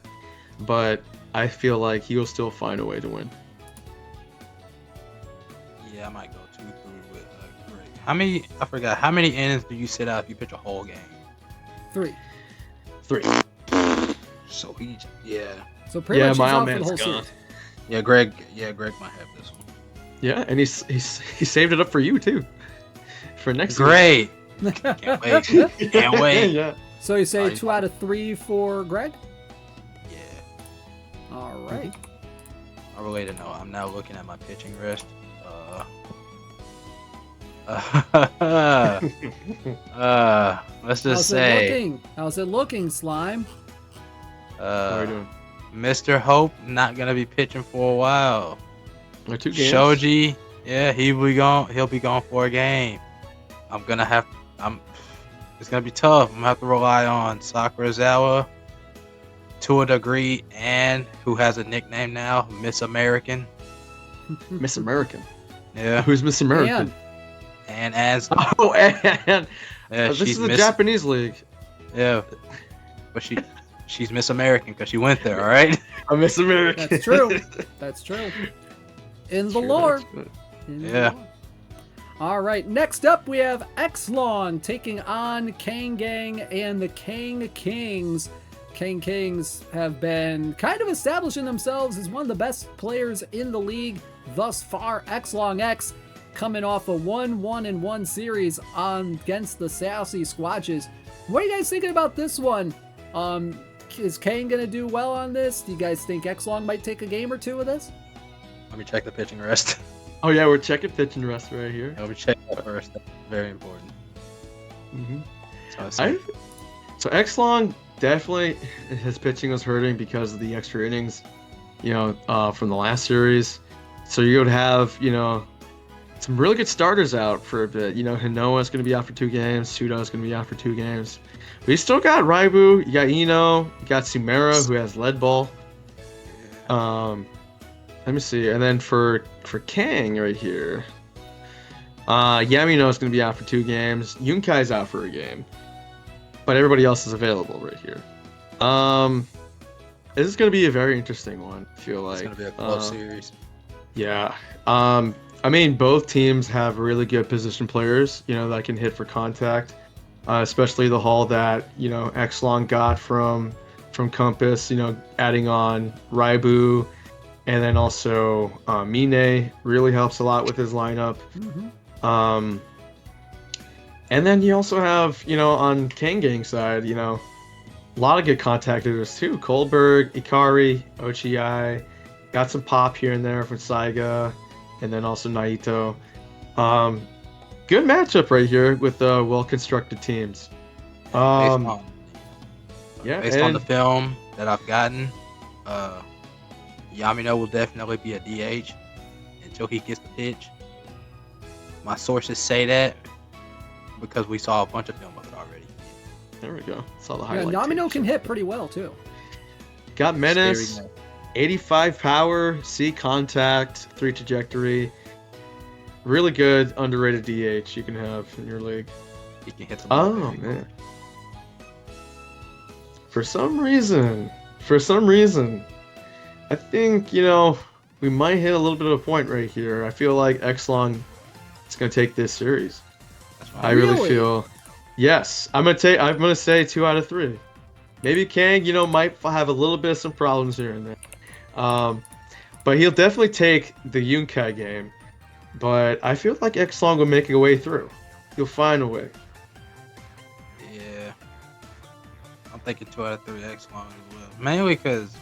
but I feel like he will still find a way to win. Yeah, I might go 2-3 with Greg. How many innings do you sit out if you pitch a whole game? 3. 3. So So pretty much he's Mile off for the Man's whole gone. series. Yeah, Greg might have this one. Yeah, and he saved it up for you too, for next Great. Can't wait. Can't wait. Yeah. So you say 2 out of 3 for Greg? Yeah. All right. I really don't know. I'm now looking at my pitching list. Let's just say. How's it looking, Slime? How are you doing? Mr. Hope not gonna be pitching for a while. 2 games. Shoji, yeah, he'll be gone for a game. It's gonna be tough. I'm gonna have to rely on Sakurazawa to a degree, and who has a nickname now, Miss American. Miss American. Yeah. Who's Miss American? And as Oh, and yeah, this is the Japanese league. Yeah, but she's Miss American because she went there. All right. I'm Miss American. That's true. That's true. In the lore. Yeah. All right. Next up, we have X-Long taking on Kang Gang and the Kang Kings. Kang Kings have been kind of establishing themselves as one of the best players in the league thus far. X-Long X coming off a 1-1-1 series against the Sassy Squatches. What are you guys thinking about this one? Is Kang gonna do well on this? Do you guys think X-Long might take a game or 2 of this? Let me check the pitching rest. Oh yeah, we're checking pitching rest right here. Let me check that first. That's very important. Mm-hmm. So X-Long definitely, his pitching was hurting because of the extra innings, from the last series. So you would have, some really good starters out for a bit. Hinoa's going to be out for 2 games. Sudo's going to be out for 2 games. But you still got Raibu, you got Ino, you got Sumera, who has lead ball. Let me see. And then for Kang right here, Yamino's going to be out for 2 games. Yunkai's out for a game. But everybody else is available right here. This is going to be a very interesting one, I feel like. It's going to be a close series. Yeah. Both teams have really good position players, that can hit for contact. Especially the haul that, X-Long got from Compass, adding on Raibu, and then also Mine really helps a lot with his lineup. Mm-hmm. And then you also have, on Kang Gang side, a lot of good contact hitters too. Kohlberg, Ikari, Ochiai, got some pop here and there from Saiga, and then also Naito. Good matchup right here with well-constructed teams. Based on the film that I've gotten, Yamino will definitely be a DH until he gets the pitch. My sources say that because we saw a bunch of film of it already. There we go. Saw the highlight. Yeah, Yamino can hit pretty well too. Got Menace, 85 power, C contact, 3 trajectory. Really good underrated DH you can have in your league. He can hit some. Oh man. For some reason, I think we might hit a little bit of a point right here. I feel like X-Long is gonna take this series. I really feel. Yes, I'm gonna say 2 out of 3. Maybe Kang, might have a little bit of some problems here and there. But he'll definitely take the Yunkai game. But I feel like X-Long will make a way through. You'll find a way. Yeah. I'm thinking 2 out of 3 X long as well. Mainly because,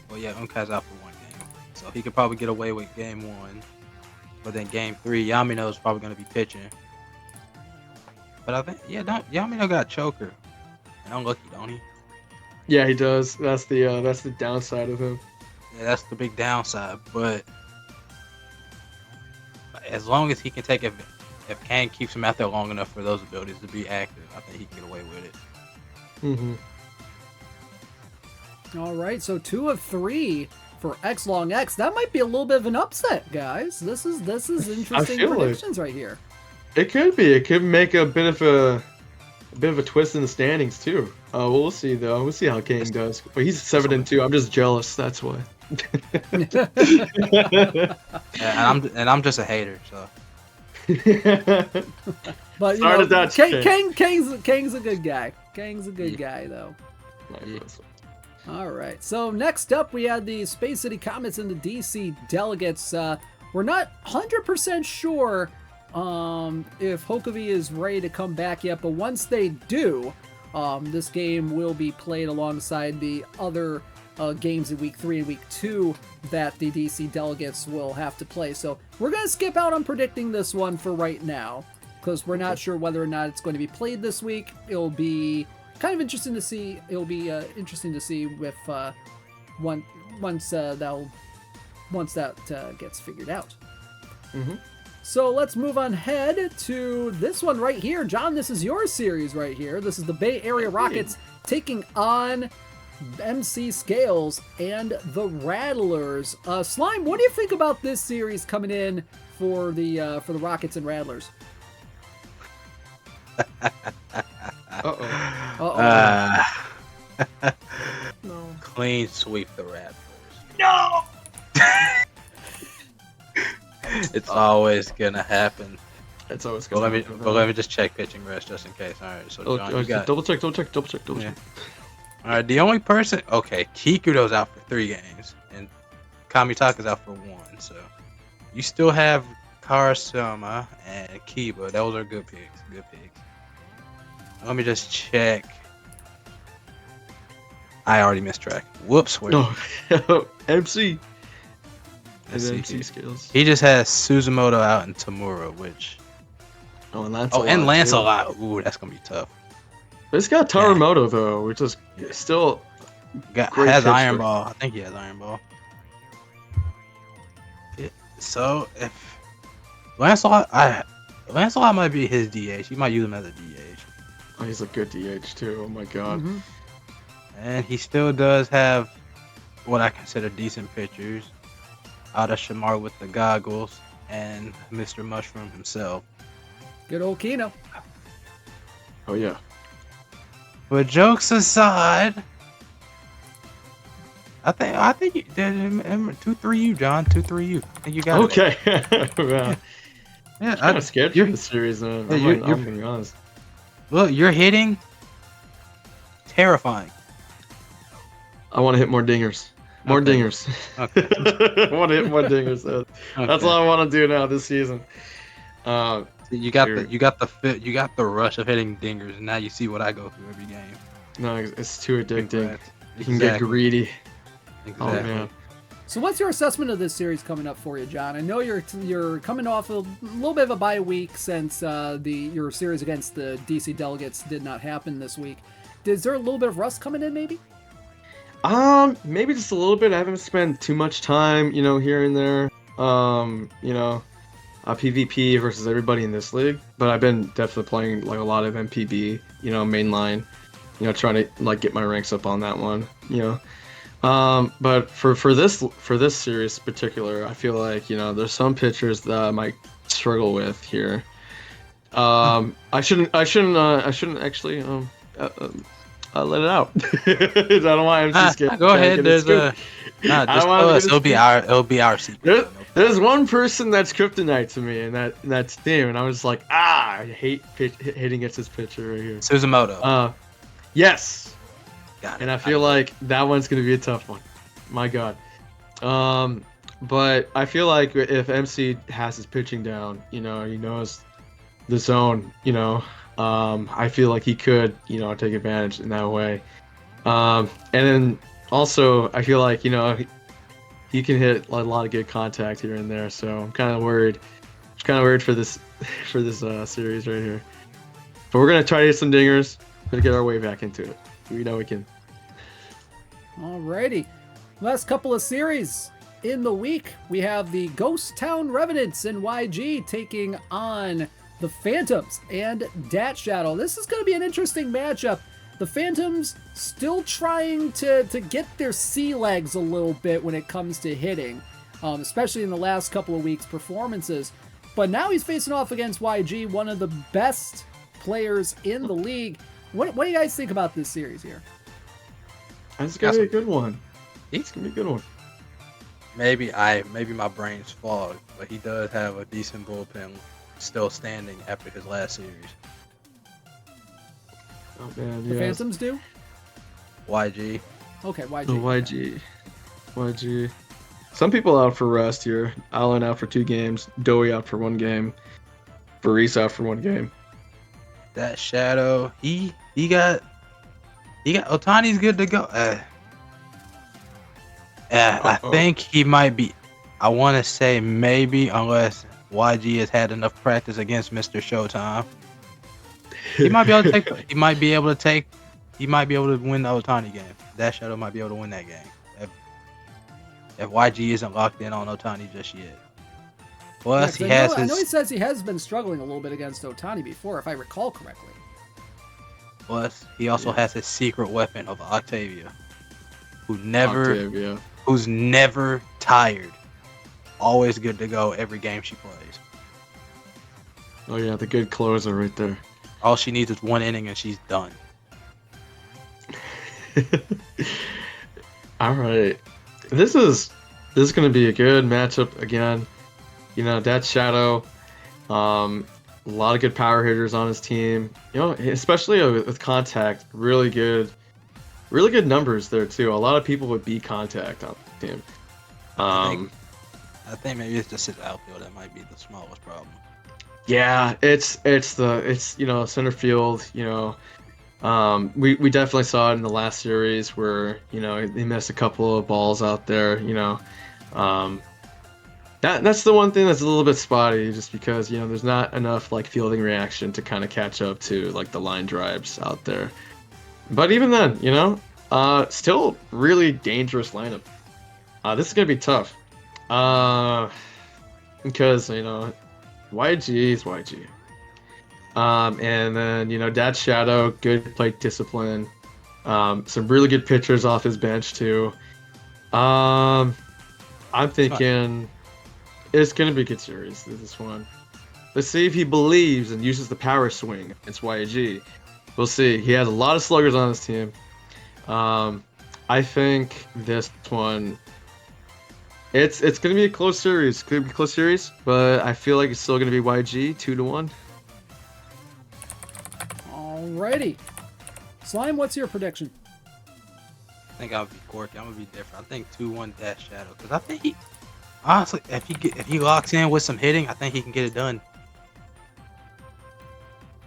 well, yeah, Unkai's out for 1 game. So he could probably get away with game 1. But then game 3, Yamino's probably going to be pitching. But I think, yeah, Yamino got choker. And unlucky, don't he? Yeah, he does. That's the downside of him. Yeah, that's the big downside. But as long as he can take it, if Kane keeps him out there long enough for those abilities to be active, I think he can get away with it. All right, so 2 of 3 for X Long X. That might be a little bit of an upset, guys. This is interesting predictions right here. It could be. It could make a bit of a twist in the standings too. We'll see though. We'll see how Kane does. But he's 7-2. I'm just jealous. That's why. and I'm just a hater. So. But you know, Kang's a good guy. Kang's a good guy though. Yeah. All right. So next up, we had the Space City Comets and the DC Delegates. We're not 100% sure if Hokovi is ready to come back yet, but once they do, this game will be played alongside the other games in week 3 and week 2 that the DC Delegates will have to play. So we're going to skip out on predicting this one for right now because we're not sure whether or not it's going to be played this week. It'll be kind of interesting to see. It'll be interesting to see if once that gets figured out. So let's move on ahead to this one right here. John, this is your series right here. This is the Bay Area Rockets taking on MC Scales and the Rattlers. Slime, what do you think about this series coming in for the Rockets and Rattlers? No. Clean sweep the Rattlers. No. It's always gonna happen. It's always gonna happen. But let me just check pitching rest just in case. All right, so John, you got double check. All right, the only person. Okay, Kikudo's out for 3 games, and Kamitaka's out for 1. So you still have Karasuma and Kiba. Those are good picks. Good picks. Let me just check. I already missed track. Whoops. No, MC. And MC Scales. He just has Suzumoto out and Tamura, which. And Lancelot. And Lancelot. Ooh, that's gonna be tough. But it's got Taramoto though, which is still has Iron Ball. I think he has Iron Ball. So if Lancelot might be his DH. You might use him as a DH. Oh, he's a good DH too. Oh my god. And he still does have what I consider decent pitchers. Ada Shamar with the goggles and Mr. Mushroom himself. Good old Kino. Oh yeah. But jokes aside, I think you did 2-3 John. 2-3 I think you got it. Okay. Well, yeah, I'm kind of scared for the series. I'm gonna be honest. Look, you're hitting terrifying. I want to hit more dingers. More dingers. Okay. I want to hit more dingers. That's all I want to do now this season. You got the rush of hitting dingers, and now you see what I go through every game. No, it's too addicting. You can get greedy. Exactly. Oh man. So what's your assessment of this series coming up for you, John? I know you're coming off a little bit of a bye week since your series against the DC Delegates did not happen this week. Is there a little bit of rust coming in, maybe? Maybe just a little bit. I haven't spent too much time, here and there. PvP versus everybody in this league, but I've been definitely playing like a lot of MPB, mainline, trying to get my ranks up on that one, But for this series in particular, I feel like there's some pitchers that I might struggle with here. I shouldn't actually let it out. I don't want MC Go ahead. It'll be our secret. There's one person that's kryptonite to me, and that's Dim, and I was like, I hate hitting against this pitcher right here. Suzumoto. Yes. Got it. And I feel like that one's gonna be a tough one. My God. But I feel like if MC has his pitching down, he knows the zone, I feel like he could, take advantage in that way. And then also, I feel like, he can hit a lot of good contact here and there. So I'm kind of worried. For this series right here. But we're gonna try to hit some dingers. Gonna get our way back into it. We know we can. Alrighty. Last couple of series in the week, we have the Ghost Town Revenants and YG taking on the Phantoms and Dat Shadow. This is going to be an interesting matchup. The Phantoms still trying to get their sea legs a little bit when it comes to hitting, especially in the last couple of weeks' performances. But now he's facing off against YG, one of the best players in the league. What do you guys think about this series here? It's gonna be a good one. It's gonna be a good one. Maybe my brain's fogged, but he does have a decent bullpen still standing after his last series. Oh man, the Phantoms do? YG. Okay, YG. The YG. Some people out for rest here. Allen out for 2 games. Doey out for 1 game. Baris out for 1 game. That Shadow, he got Otani's good to go. I think he might be. I want to say maybe, unless YG has had enough practice against Mr. Showtime. He might be able to take. He might be able to win the Otani game. That Shadow might be able to win that game. If YG isn't locked in on Otani just yet. Plus, I know he says he has been struggling a little bit against Otani before, if I recall correctly. Plus, he also has his secret weapon of Octavia, who's never tired, always good to go every game she plays. Oh yeah, the good closer right there. All she needs is 1 inning and she's done. All right, this is going to be a good matchup again. Dat Shadow, a lot of good power hitters on his team. Especially with contact, really good numbers there too. A lot of people would beat contact on the team. I think maybe it's just his outfield that might be the smallest problem. Yeah, it's center field. We definitely saw it in the last series where he missed a couple of balls out there. That's the one thing that's a little bit spotty, just because there's not enough fielding reaction to kind of catch up to the line drives out there. But even then, still really dangerous lineup. This is gonna be tough, because YG is YG. And then Dat Shadow, good plate discipline. Some really good pitchers off his bench too. I'm thinking it's gonna be a good series. This one. Let's see if he believes and uses the power swing against YG. We'll see. He has a lot of sluggers on his team. I think this one, it's gonna be a close series. Could be a close series, but I feel like it's still gonna be YG 2-1. Alrighty, Slime, what's your prediction? I think I'll be quirky. I'm gonna be different. I think 2-1 Dash Shadow, because I think honestly, if he locks in with some hitting, I think he can get it done.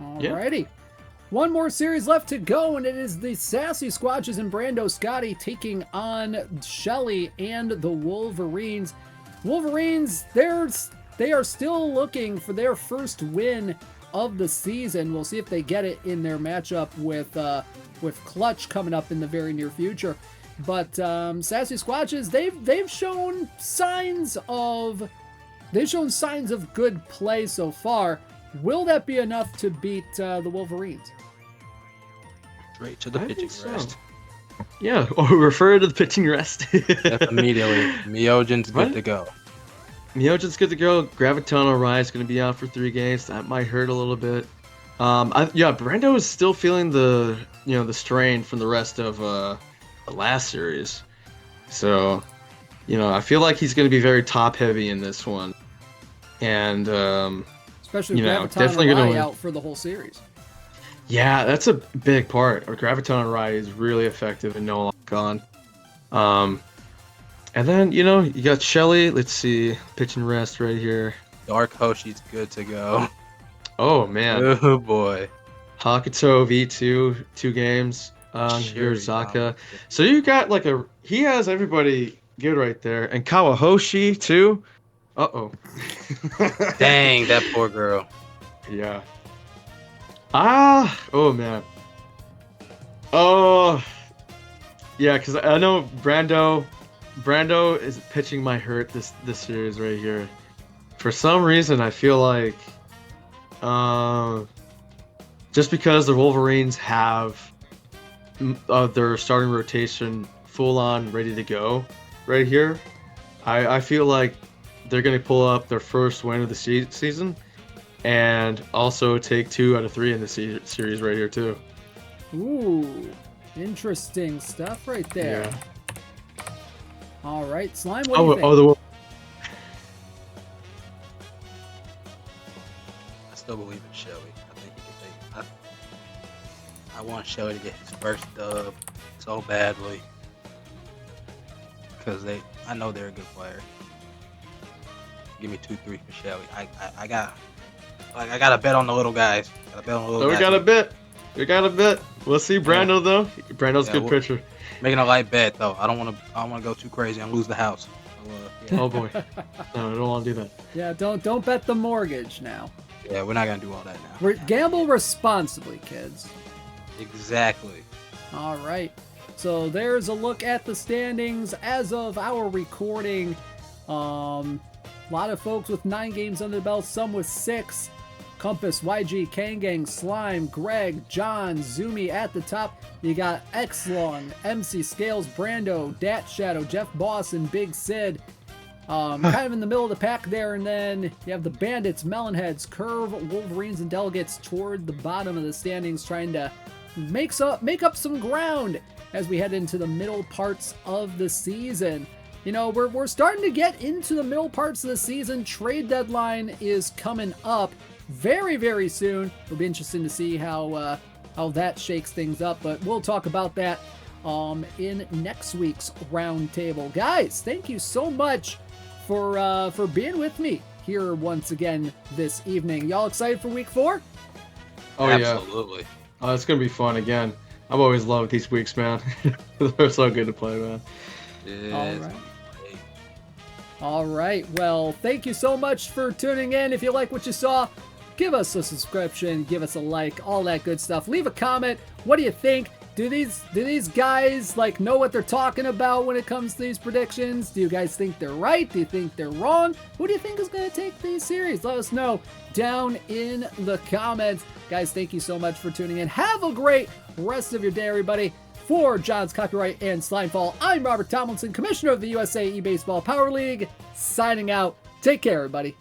Alrighty. One more series left to go, and it is the Sassy Squatches and Brando Scotty taking on Shelly and the Wolverines. Wolverines, they are still looking for their first win of the season. We'll see if they get it in their matchup with Clutch coming up in the very near future. But Sassy Squatches, they've shown signs of good play so far. Will that be enough to beat the Wolverines? Straight to the pitching rest. Yeah, or refer to the pitching rest. Immediately. Myojin's good to go. Myojin's good to go. Gravitano Rai is going to be out for 3 games. That might hurt a little bit. Brando is still feeling the strain from the rest of the last series. So, I feel like he's going to be very top heavy in this one. And especially with definitely Gravitano Rai out for the whole series. Yeah, that's a big part. Gravitano Rai is really effective and no lock on. And then, you got Shelly. Let's see. Pitch and rest right here. Dark Hoshi's good to go. Oh man, Oh boy. Hakuto V2, 2 games. Yurizaka. So you got like he has everybody good right there, and Kawahoshi too. Uh-oh. Dang, that poor girl. Yeah. Oh man. Oh, yeah, because I know Brando is pitching my hurt this series right here. For some reason, I feel like, just because the Wolverines have their starting rotation full on ready to go right here, I feel like they're gonna pull up their first win of the season, and also take 2 out of 3 in the series right here too. Ooh, interesting stuff right there. Yeah. All right, Slime, what do you think? I still believe in Shelly. I think he can take. I want Shelly to get his first dub so badly because I know they're a good player. Give me 2-3 for Shelly. I got a bet on the little guys. We got a bet. We'll see Brando though. Brando's a good pitcher. Making a light bet though. I don't want to go too crazy and lose the house. Yeah. Oh boy. No, I don't want to do that. Yeah, don't bet the mortgage now. Yeah, we're not gonna do all that now. Gamble responsibly, kids. Exactly. All right. So there's a look at the standings as of our recording. A lot of folks with 9 games under the belt, some with 6. Compass, YG, Kangang, Slime, Greg, John, Zumi at the top. You got Xlong, MC Scales, Brando, Dat Shadow, Jeff Boss, and Big Sid. Kind of in the middle of the pack there, and then you have the Bandits, Melonheads, Curve, Wolverines, and Delegates toward the bottom of the standings, trying to make up some ground as we head into the middle parts of the season. You know, we're starting to get into the middle parts of the season. Trade deadline is coming up very, very soon. It'll be interesting to see how that shakes things up, but we'll talk about that in next week's roundtable. Guys, thank you so much for being with me here once again this evening. Y'all excited for week 4? Oh, absolutely. Yeah. It's gonna be fun again. I've always loved these weeks, man. They're so good to play, man. Yeah. All right. Well, thank you so much for tuning in. If you like what you saw, give us a subscription, give us a like, all that good stuff. Leave a comment. What do you think? Do these guys like know what they're talking about when it comes to these predictions? Do you guys think they're right? Do you think they're wrong? Who do you think is going to take these series? Let us know down in the comments. Guys, thank you so much for tuning in. Have a great rest of your day, everybody. For John's Copyright and Slimefall, I'm Robert Tomlinson, Commissioner of the USA eBaseball Power League, signing out. Take care, everybody.